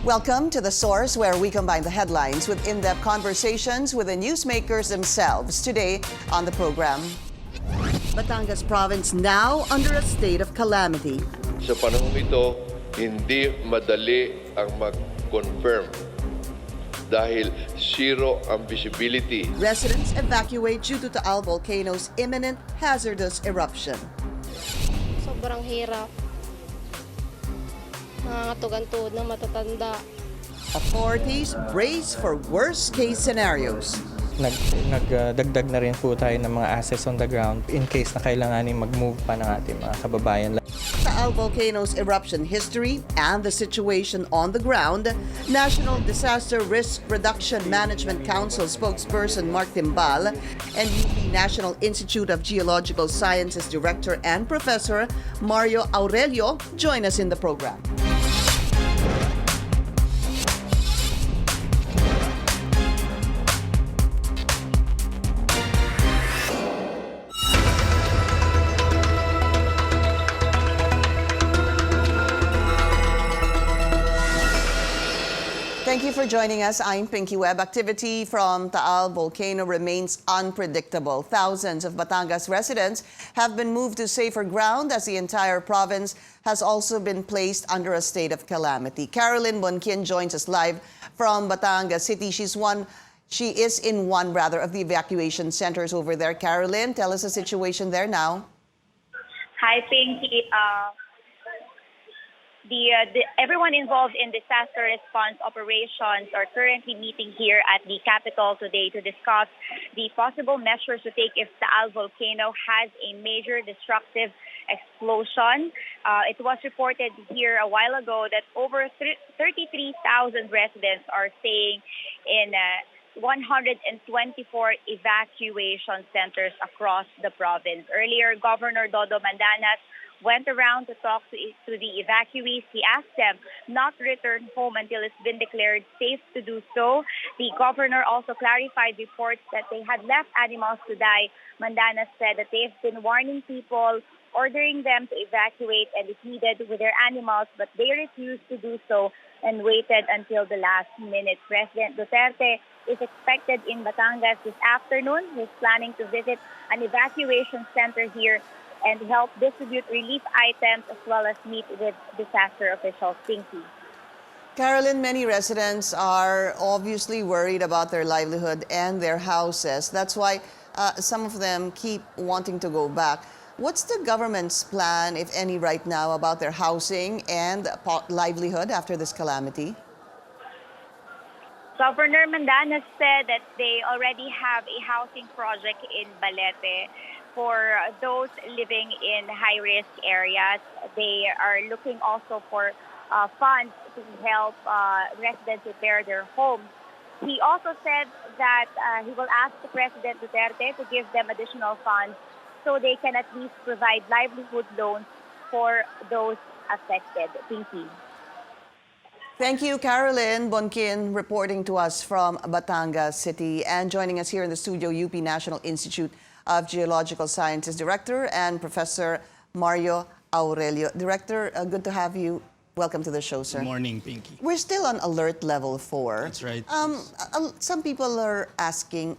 Welcome to The Source, where we combine the headlines with in-depth conversations with the newsmakers themselves. Today on the program, Batangas province now under a state of calamity. Sa panahong ito, hindi madali ang mag-confirm dahil zero ang visibility. Residents evacuate due to Taal Volcano's imminent hazardous eruption. Sobrang hirap. Nangangatog-antod na matatanda. Authorities brace for worst-case scenarios. Nagdagdag na rin po tayo ng mga assets on the ground in case na kailanganin mag-move pa ng ating mga kababayan. Taal Volcano's eruption history and the situation on the ground, National Disaster Risk Reduction Management Council spokesperson Mark Timbal and UP National Institute of Geological Sciences Director and Professor Mario Aurelio join us in the program. Thank you for joining us. I'm Pinky Webb. Activity from Taal Volcano remains unpredictable. Thousands of Batangas residents have been moved to safer ground as the entire province has also been placed under a state of calamity. Carolyn Bonquin joins us live from Batangas City. She is in one of the evacuation centers over there. Carolyn, tell us the situation there now. Hi, Pinky. Everyone involved in disaster response operations are currently meeting here at the capital today to discuss the possible measures to take if the Taal Volcano has a major destructive explosion. It was reported here a while ago that over 33,000 residents are staying in 124 evacuation centers across the province. Earlier, Governor Dodo Mandanas went around to talk to the evacuees. He asked them not to return home until it's been declared safe to do so. The governor also clarified reports that they had left animals to die. Mandanas said that they've been warning people, ordering them to evacuate and if needed with their animals, but they refused to do so and waited until the last minute. President Duterte is expected in Batangas this afternoon. He's planning to visit an evacuation center here and help distribute relief items as well as meet with disaster officials. Thank you. Carolyn, many residents are obviously worried about their livelihood and their houses. That's why some of them keep wanting to go back. What's the government's plan, if any, right now about their housing and livelihood after this calamity? Governor Mandanas said that they already have a housing project in Balete for those living in high-risk areas. They are looking also for funds to help residents repair their homes. He also said that he will ask the President Duterte to give them additional funds so they can at least provide livelihood loans for those affected. Thank you. Thank you, Carolyn Bonquin, reporting to us from Batangas City. And joining us here in the studio, UP National Institute of Geological Sciences Director and Professor Mario Aurelio. Director, good to have you. Welcome to the show, sir. Good morning, Pinky. We're still on alert level 4. That's right. Some people are asking,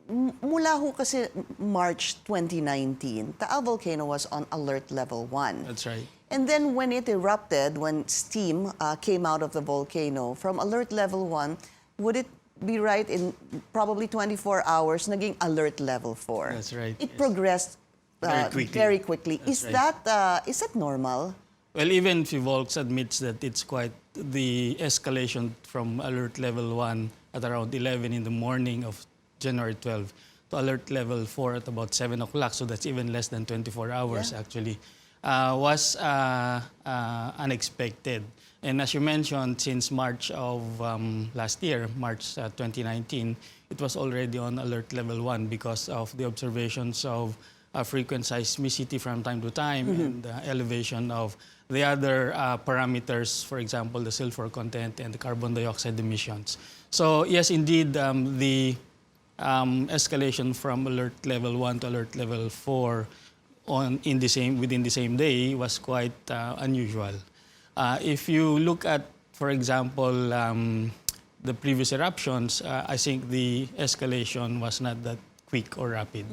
mula ho kasi March 2019, Taal Volcano was on alert level 1. That's right. And then when it erupted, when steam came out of the volcano, from alert level 1, would it be right in probably 24 hours, naging alert level 4? That's right. It progressed very quickly. That's Is right. is that normal? Well, even FIVOLCS admits that it's quite the escalation from alert level 1 at around 11 in the morning of January 12 to alert level 4 at about 7 o'clock, so that's even less than 24 hours actually, was unexpected. And as you mentioned, since March of last year, March 2019, it was already on alert level 1 because of the observations of frequent seismicity from time to time and the elevation of the other parameters, for example, the sulfur content and the carbon dioxide emissions. So yes, indeed, the escalation from alert level 1 to alert level 4 within the same day was quite unusual. If you look at for example, the previous eruptions, I think the escalation was not that quick or rapid.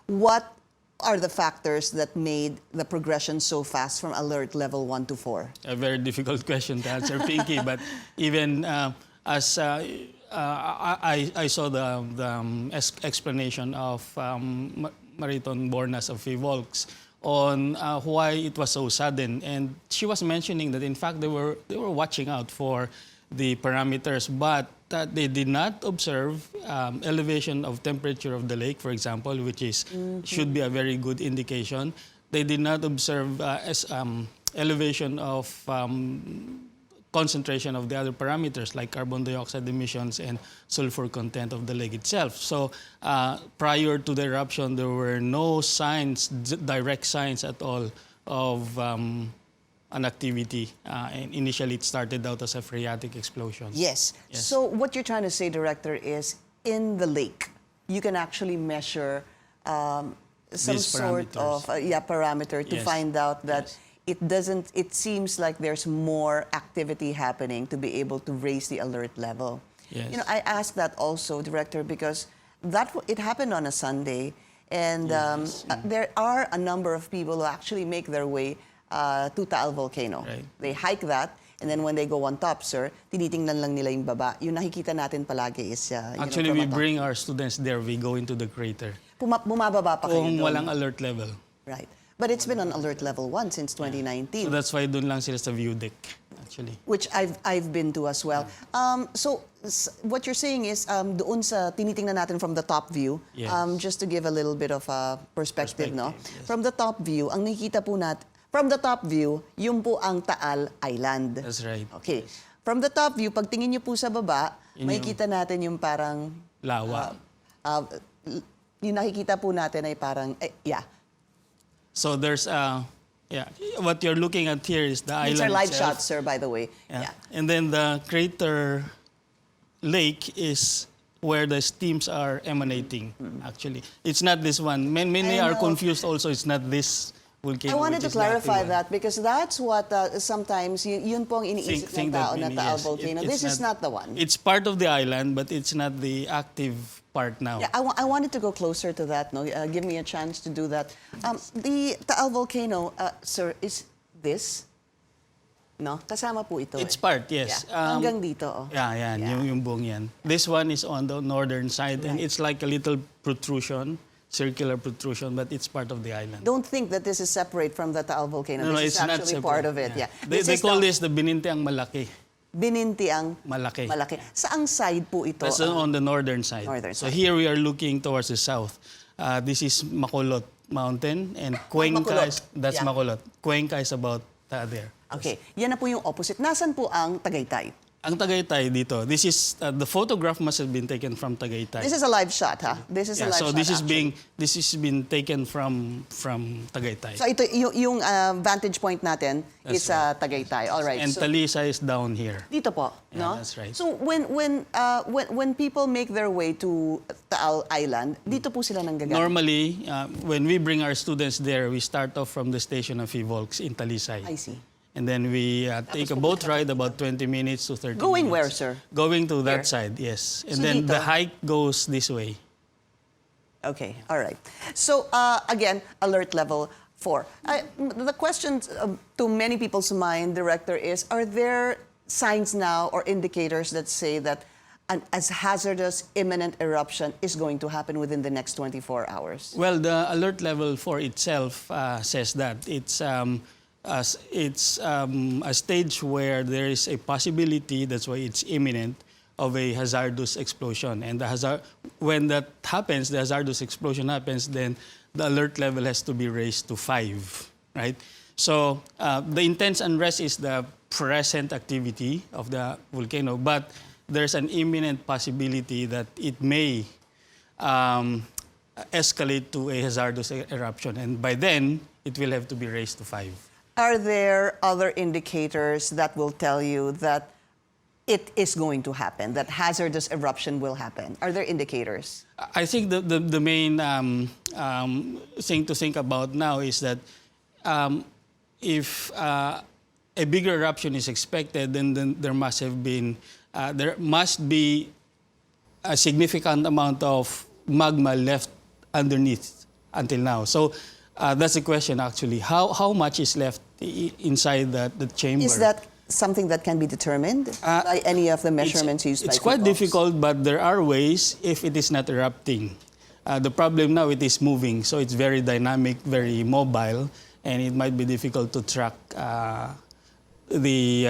What are the factors that made the progression so fast from alert level 1 to 4? A very difficult question to answer, Pinky, but even as I saw the explanation of Mariton Bornas of Volks on why it was so sudden, and she was mentioning that in fact they were watching out for the parameters, but that they did not observe elevation of temperature of the lake, for example, which is should be a very good indication. They did not observe elevation of concentration of the other parameters like carbon dioxide emissions and sulfur content of the lake itself. So prior to the eruption, there were no signs, direct signs at all of an activity. And initially, it started out as a phreatic explosion. Yes. So what you're trying to say, Director, is in the lake, you can actually measure some These sort of parameter to Yes. find out that it seems like there's more activity happening to be able to raise the alert level. Yes. You know, I asked that also, Director, because it happened on a Sunday, and there are a number of people who actually make their way to Taal Volcano. Right. They hike that, and then when they go on top, sir, tinitingnan lang nila yung baba. Yung nakikita natin palagi is... Actually, we bring our students there. We go into the crater. Bumababa pa kayo Kung doon. walang alert level. Right. But it's been on alert level 1 since 2019. So that's why doon lang sila sa view deck, actually. Which I've been to as well. So what you're saying is doon sa tinitingnan natin from the top view, Yes. just to give a little bit of a perspective, no? Yes. From the top view, ang nakikita po natin, from the top view, yun po ang Taal Island. That's right. Okay. From the top view, pag tingin niyo po sa baba, makikita natin yung parang Lawa. yung nakikita po natin ay parang So there's what you're looking at here is the These island are live itself. shots, sir, by the way. Yeah. And then the crater lake is where the steams are emanating, actually. It's not this one. Many I are know. confused also. It's not this volcano. I wanted which to is the active clarify one. that because that's what sometimes yun po ang iniisip ng tao na Taal yes, Volcano. it's This is not the one. It's part of the island, but it's not the active part now. Yeah, I wanted to go closer to that. No, give me a chance to do that. The Taal Volcano, sir, is this? No, kasama po ito. It's part, yes. Yeah. Hanggang dito. Oh. Yeah. Yung buong yan. This one is on the northern side, and Right. it's like a little protrusion, circular protrusion, but it's part of the island. Don't think that this is separate from the Taal Volcano. No, This is it's not actually separate. part of it. Yeah. They This is call the this the Binintiang Malaki. Binintiang Malaki. Malaki. Saang side po ito? That's on the northern side. Northern So side. here we are looking towards the south. This is Macolot Mountain, and Cuenca Macolot. is, that's Yeah. Macolot. Cuenca is about there. Okay, yan na po yung opposite. Nasaan po ang Tagaytay? Ang Tagaytay dito, this is, the photograph must have been taken from Tagaytay. This is a live shot, ha? This is a live so shot, this is actually. this is been taken from Tagaytay. So ito, yung vantage point natin That's is Tagaytay. All right. And So, Talisa is down here. dito po, Yeah, no? that's right. So when people make their way to Taal Island, dito po sila nanggagaling. Normally, when we bring our students there, we start off from the station of Volks in Talisay. I see. And then we take a boat ride about 20 minutes to 30 Going minutes. where, sir? Going to that Here? side, yes. And So then dito? the hike goes this way. Okay, all right. So again, alert level 4. The question to many people's mind, Director, is: are there signs now or indicators that say that an as hazardous imminent eruption is going to happen within the next 24 hours? Well, the alert level 4 itself says that it's a stage where there is a possibility, that's why it's imminent, of a hazardous explosion. And when that happens, the hazardous explosion happens, then the alert level has to be raised to 5, right? So the intense unrest is the present activity of the volcano, but there's an imminent possibility that it may escalate to a hazardous eruption. And by then, it will have to be raised to 5. Are there other indicators that will tell you that it is going to happen, that hazardous eruption will happen? Are there indicators? I think the main thing to think about now is that if a bigger eruption is expected, then there must be a significant amount of magma left underneath until now. So that's the question actually. How much is left inside the chamber? Is that something that can be determined by any of the measurements used by It's quite footballs? difficult, but there are ways if it is not erupting. The problem now, it is moving, so it's very dynamic, very mobile, and it might be difficult to track the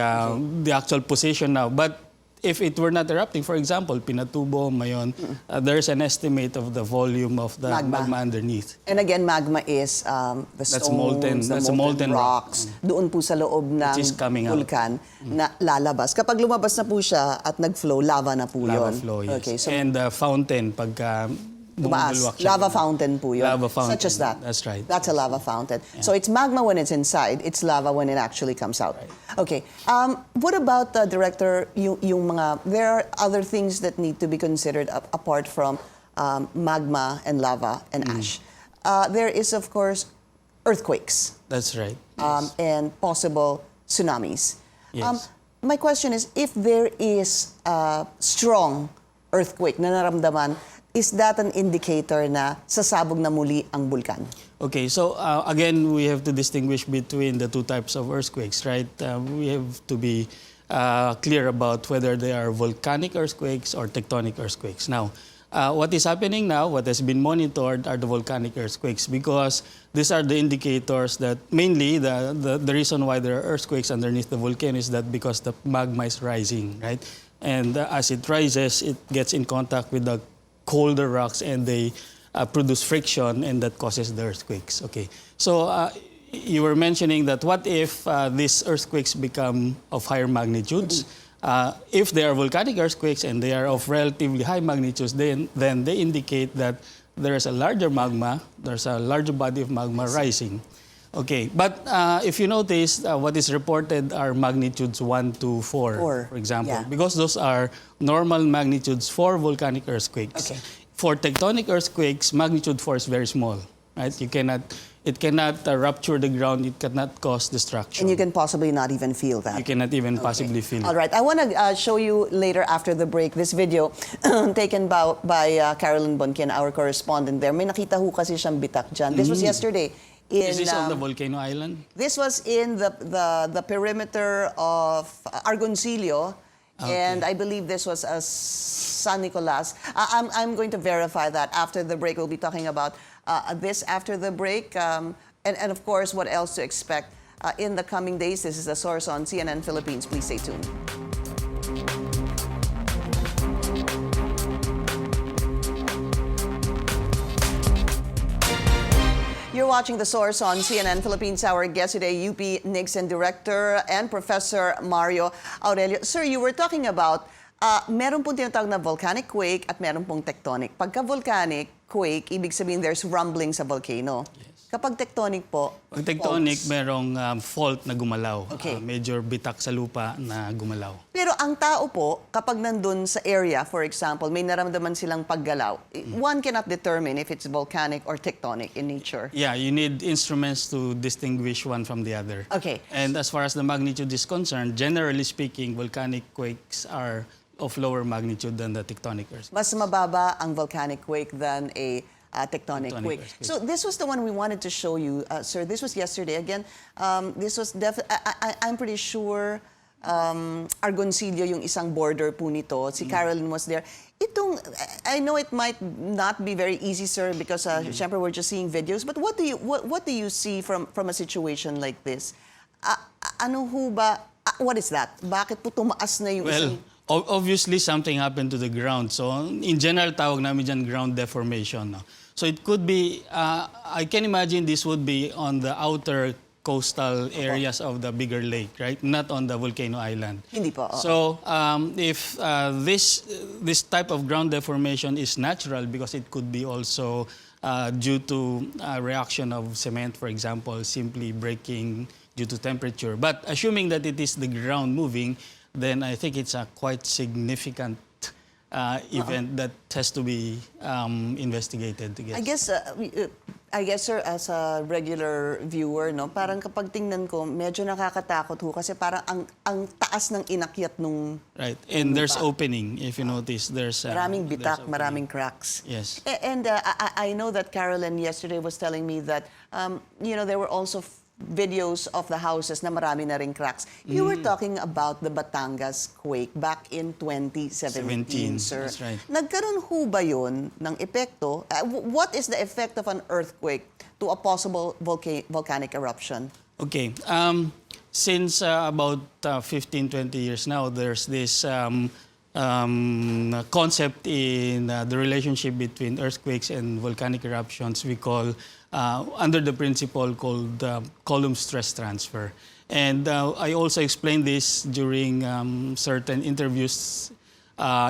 actual position now. But if it were not erupting, for example, Pinatubo, Mayon, there's an estimate of the volume of the magma underneath. And again, magma is the That's stones, molten. the That's a molten rock. rocks, doon po sa loob Which is ng coming out. vulkan na lalabas. Kapag lumabas na po siya at nag-flow, lava na po Lava yun. flow, yes. Okay, so And fountain, pagka tumaas, bumubulwak siya. lava fountain po yun. Lava fountain. Such as that. That's right. That's a lava fountain. So it's magma when it's inside, it's lava when it actually comes out. Okay. What about, Director, yung mga, there are other things that need to be considered apart from magma and lava and ash. There is, of course, earthquakes. That's right. And possible tsunamis. Yes. My question is, if there is a strong earthquake na naramdaman, is that an indicator na sasabog na muli ang bulkan? Okay, so again, we have to distinguish between the two types of earthquakes, right? We have to be clear about whether they are volcanic earthquakes or tectonic earthquakes. Now, what is happening now, what has been monitored are the volcanic earthquakes because these are the indicators that mainly the reason why there are earthquakes underneath the volcano is that because the magma is rising, right? And as it rises, it gets in contact with the colder rocks and they produce friction and that causes the earthquakes. Okay, so you were mentioning that what if these earthquakes become of higher magnitudes? If they are volcanic earthquakes and they are of relatively high magnitudes, then they indicate that there is a larger magma, there's a larger body of magma rising. Okay, but if you notice, what is reported are magnitudes 1 to 4, for example, yeah. because those are normal magnitudes for volcanic earthquakes. Okay. For tectonic earthquakes, magnitude 4 is very small, right? It cannot rupture the ground, it cannot cause destruction. And you can possibly not even feel that. You cannot even possibly feel All it. right, I want to show you later after the break this video taken by Carolyn Bonkin, our correspondent there. May nakita ho kasi siyang bitak dyan. This was yesterday. Is this on the volcano island? This was in the perimeter of Argoncillo, and I believe this was San Nicolas. I'm going to verify that after the break. We'll be talking about this after the break, and of course, what else to expect in the coming days. This is The Source on CNN Philippines. Please stay tuned. You're watching The Source on CNN Philippines. Our guest today, UP Nixon Director and Professor Mario Aurelio. Sir, you were talking about meron pong tinatawag na volcanic quake at meron pong tectonic. Pagka volcanic quake, ibig sabihin there's rumbling sa volcano. Yes. Kapag tectonic po, Pag tectonic, merong fault na gumalaw. Okay. Major bitak sa lupa na gumalaw. Pero ang tao po, kapag nandun sa area, for example, may naramdaman silang paggalaw, one cannot determine if it's volcanic or tectonic in nature. Yeah, you need instruments to distinguish one from the other. Okay. And as far as the magnitude is concerned, generally speaking, volcanic quakes are of lower magnitude than the tectonic earthquakes. Mas mababa ang volcanic quake than a tectonic quake. earthquake. So this was the one we wanted to show you, sir. This was yesterday. Again, this was I'm pretty sure Argoncillo yung isang border po nito. Si Carolyn was there. Itong, I know it might not be very easy, sir, because syempre we're just seeing videos. But what do you see from a situation like this? Ano ho ba? What is that? Bakit po tumaas na yung Well, isang... obviously something happened to the ground. So in general, tawag namin dyan ground deformation. No? So it could be, I can imagine this would be on the outer coastal areas of the bigger lake, right? Not on the volcano island. Hindi po. So if this type of ground deformation is natural, because it could be also due to a reaction of cement, for example, simply breaking due to temperature. But assuming that it is the ground moving, then I think it's a quite significant event that has to be investigated. I guess I guess, sir, as a regular viewer, no, parang kapag tingnan ko, medyo nakakatakot ho kasi parang ang taas ng inakyat nung Right. And there's opening, if you notice. There's maraming there's bitak, opening. maraming cracks. Yes. And I know that Carolyn yesterday was telling me that, there were also videos of the houses na marami na ring cracks. You were talking about the Batangas quake back in 2017, sir. That's right. Nagkaroon ho ba yun ng epekto? What is the effect of an earthquake to a possible volcanic eruption? Okay. Since about 15, 20 years now, there's this concept in the relationship between earthquakes and volcanic eruptions we call under the principle called column stress transfer. And I also explained this during certain interviews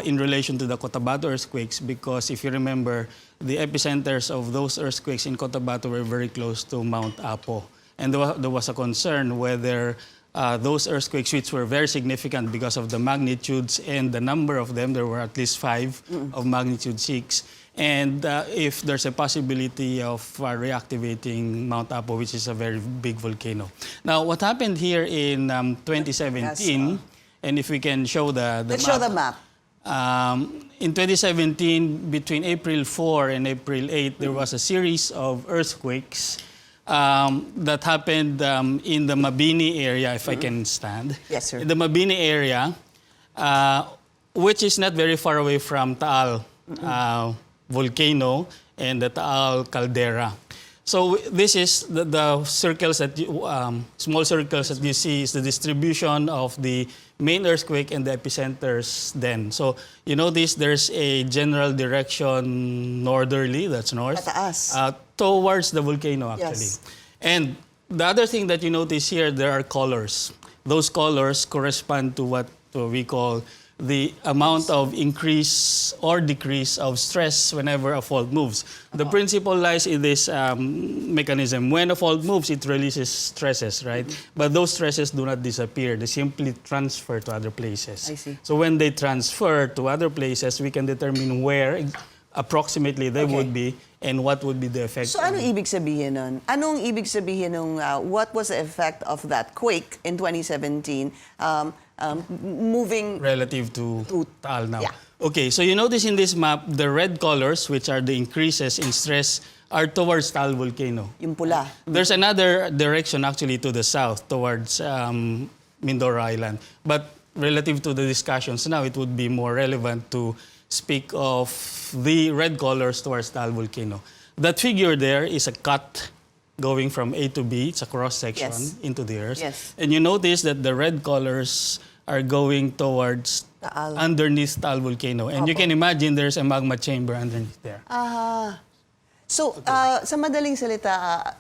in relation to the Cotabato earthquakes, because if you remember, the epicenters of those earthquakes in Cotabato were very close to Mount Apo. And there was a concern whether those earthquakes, which were very significant because of the magnitudes and the number of them, there were at least 5 of magnitude 6. And if there's a possibility of reactivating Mount Apo, which is a very big volcano. Now, what happened here in 2017, and if we can show the Let's map. show the map. In 2017, between April 4 and April 8, there was a series of earthquakes that happened in the Mabini area, if I can stand. Yes, sir. In the Mabini area, which is not very far away from Taal Volcano and the Taal Caldera. So this is the circles that small circles that you see is the distribution of the main earthquake and the epicenters then. So you notice there's a general direction northerly, that's north, Pataas. towards the volcano actually. Yes. And the other thing that you notice here, there are colors. Those colors correspond to what we call the amount of increase or decrease of stress whenever a fault moves. The principle lies in this mechanism. When a fault moves, it releases stresses, right? But those stresses do not disappear. They simply transfer to other places. I see. So when they transfer to other places, we can determine where approximately they would be and what would be the effect. So anong ibig sabihin nun? Anong ibig sabihin nung what was the effect of that quake in 2017 moving Relative to Taal now. Yeah. Okay, so you notice in this map, the red colors, which are the increases in stress, are towards Taal Volcano. yung pula? There's another direction actually to the south, towards Mindoro Island. But relative to the discussions now, it would be more relevant to speak of the red colors towards Taal Volcano. That figure there is a cut going from A to B. It's a cross-section into the earth. Yes. And you notice that the red colors are going towards Taal. underneath Taal Volcano. And you can imagine there's a magma chamber underneath there. So, sa madaling salita,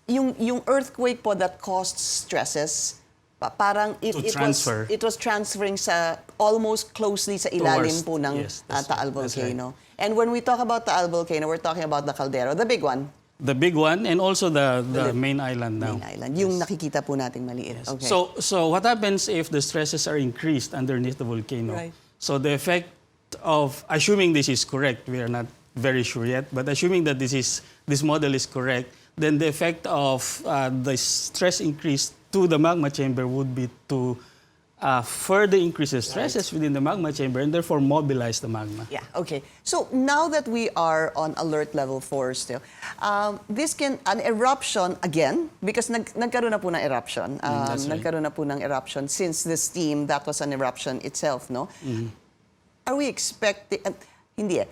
yung earthquake po that caused stresses, parang it was transferring sa almost closely sa ilalim po ng Taal Volcano. Right. And when we talk about Taal Volcano, we're talking about the caldera, the big one. The big one, and also the main island now. Main island, yung nakikita po nating maliit. Yes. Okay. So what happens if the stresses are increased underneath the volcano? Right. So the effect of, assuming this is correct, we are not very sure yet, but assuming that this model is correct, then the effect of the stress increase to the magma chamber would be to further increase the stresses within the magma chamber and therefore mobilize the magma. Yeah, okay. So now that we are on alert level 4 still, an eruption again, because nagkaroon na po ng eruption. That's right. Nagkaroon na po ng eruption since the steam, that was an eruption itself, no? Are we expecting, hindi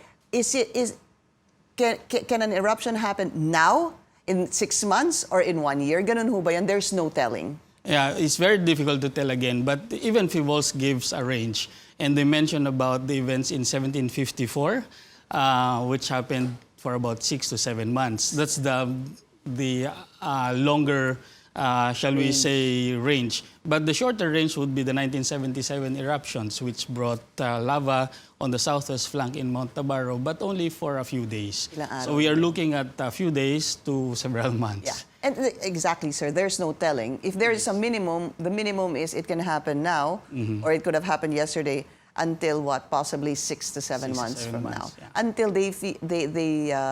can an eruption happen now, in 6 months, or in 1 year? Ganun ho ba yan? There's no telling. Yeah, it's very difficult to tell again, but even Fivos gives a range. And they mentioned about the events in 1754, which happened for about 6 to 7 months. That's the longer, shall we say, range. But the shorter range would be the 1977 eruptions, which brought lava on the southwest flank in Mount Tabarro, but only for a few days. So we are looking at a few days to several months. Yeah. And exactly, sir. There's no telling. If there is a minimum, the minimum is it can happen now, or it could have happened yesterday. until what? Possibly 6 to 7 6 to months 7 from months, now. yeah. Until they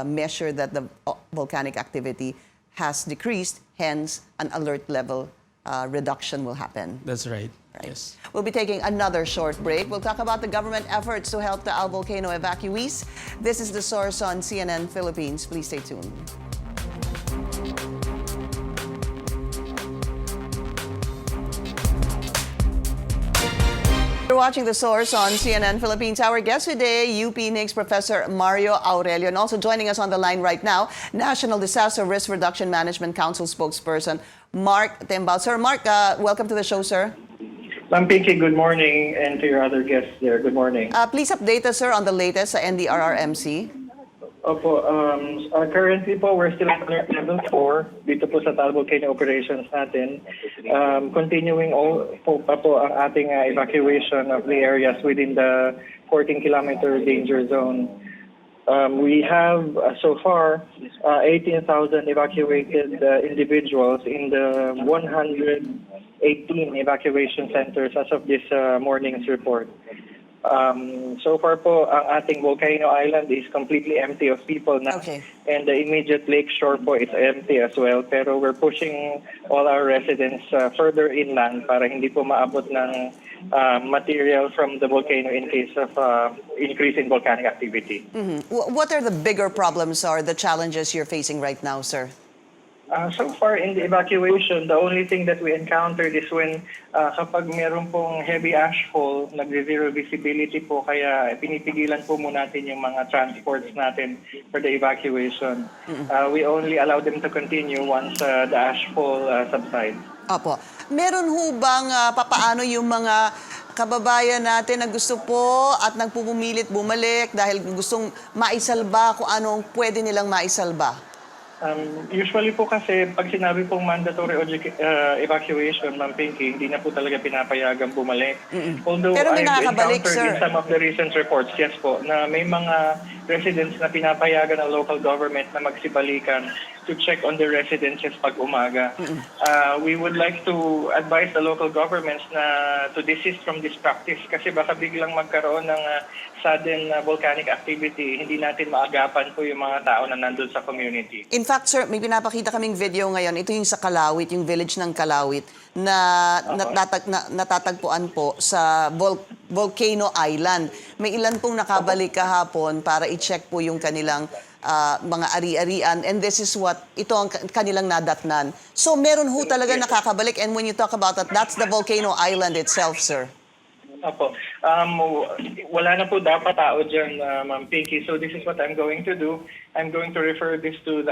measure that the volcanic activity has decreased, hence an alert level reduction will happen. That's right. Right. Yes. We'll be taking another short break. We'll talk about the government efforts to help the Taal Volcano evacuees. This is The Source on CNN Philippines. Please stay tuned. You're watching The Source on CNN Philippines. Our guest today, UP NICS Professor Mario Aurelio, and also joining us on the line right now, National Disaster Risk Reduction Management Council spokesperson Mark Timbal. Sir, Mark, welcome to the show, sir. Ma'am Pinky, good morning, and to your other guests there, good morning. Please update us, sir, on the latest sa NDRRMC. Opo, currently po, we're still at alert level 4 dito po sa Taal Volcano operations natin. Continuing po ang ating evacuation of the areas within the 14-kilometer danger zone. We have so far 18,000 evacuated individuals in the 118 evacuation centers as of this morning's report. So far po, ang ating volcano island is completely empty of people now. Okay. And the immediate lake shore po is empty as well. Pero we're pushing all our residents further inland para hindi po maabot ng material from the volcano in case of increase in volcanic activity. What are the bigger problems or the challenges you're facing right now, sir? So far in the evacuation, the only thing that we encountered is when kapag meron pong heavy ashfall, nagre-zero visibility po, kaya pinipigilan po muna natin yung mga transports natin for the evacuation. We only allow them to continue once the ashfall subsides. Opo. Meron ho bang papaano yung mga kababayan natin na gusto po at nagpupumilit bumalik dahil gustong maisalba kung anong pwede nilang maisalba? Usually po kasi pag sinabi pong mandatory evacuation, Ma'am Pinky, hindi na po talaga pinapayagan bumalik. Although Pero may I've nakakabalik, encountered sir. in some of the recent reports, yes po, na may mga residents na pinapayagan ng local government na magsibalikan to check on the residences pag umaga. We would like to advise the local governments na to desist from this practice kasi baka biglang magkaroon ng sudden volcanic activity, hindi natin maagapan po yung mga tao na nandun sa community. In fact, sir, may pinapakita kaming video ngayon. Ito yung sa Kalawit, yung village ng Kalawit na natatagpuan po sa Volcano Island. May ilan pong nakabalik kahapon para i-check po yung kanilang mga ari-arian, and this is what ito ang kanilang nadatnan. So meron ho talaga nakakabalik, and when you talk about that, that's the Volcano Island itself, sir. Opo. Wala na po dapat tao dyan, Ma'am Pinky. So this is what I'm going to do. I'm going to refer this to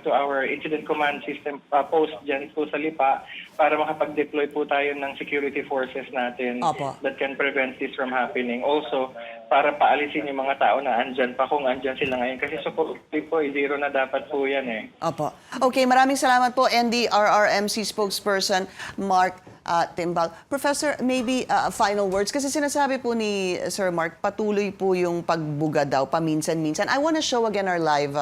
our incident command system post dyan po sa Lipa para makapag-deploy po tayo ng security forces natin that can prevent this from happening. Also, para paalisin yung mga tao na andyan pa kung andyan sila ngayon. Kasi supposedly po, zero na dapat po yan eh. Opo. Okay, maraming salamat po, NDRRMC spokesperson Mark Timbal. Professor, maybe final words. Kasi sinasabi po ni Sir Mark, patuloy po yung pagbuga daw, paminsan-minsan. I want to show again our live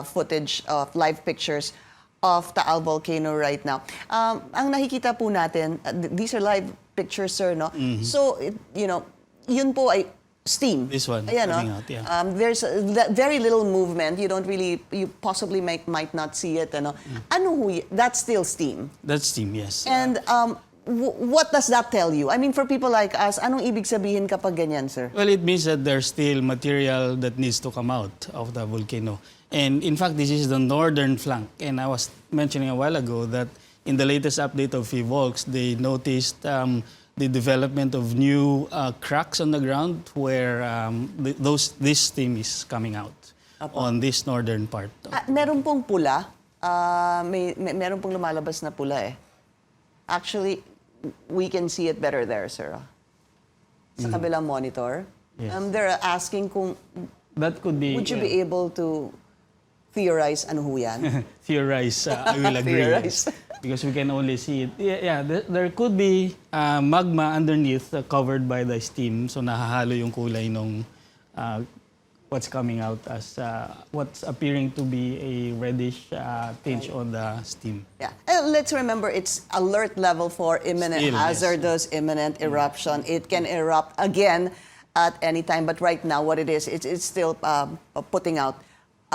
footage, live pictures of Taal Volcano right now. Ang nakikita po natin, these are live pictures, sir, no? So, yun po ay steam. This one, Ayan, coming no? out, yeah. There's very little movement. You possibly might not see it. Ano ho, that's still steam. That's steam, yes. And what does that tell you? I mean, for people like us, anong ibig sabihin kapag ganyan, sir? Well, it means that there's still material that needs to come out of the volcano. And in fact, this is the northern flank. And I was mentioning a while ago that in the latest update of VVolcs, they noticed the development of new cracks on the ground where this steam is coming out on this northern part. Meron pong pula. Meron pong lumalabas na pula eh. Actually, we can see it better there, sir. Sa kabilang monitor. Yes. They're asking kung That could be... would you be able to theorize ano ho yan? Theorize, I will agree. Theorize. Because we can only see it. There could be magma underneath covered by the steam. So nahahalo yung kulay ng what's coming out as what's appearing to be a reddish tinge on the steam. Yeah. And let's remember, it's alert level for imminent Still, yes. hazardous, imminent eruption. It can erupt again at any time, but right now, what it is, it's still putting out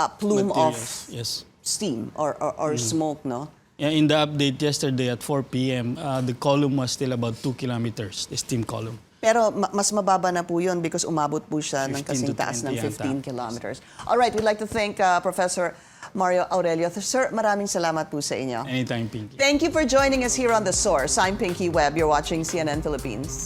a plume of Materials, yes. steam or smoke, no? Yeah, in the update yesterday at 4 p.m., the column was still about 2 kilometers, the steam column. Pero mas mababa na po yun because umabot po siya ng 15 kasing to taas ng 20 15 yata. kilometers. All right, we'd like to thank Professor Mario Aurelio. Sir, maraming salamat po sa inyo. Anytime, Pinky. Thank you for joining us here on The Source. I'm Pinky Webb. You're watching CNN Philippines.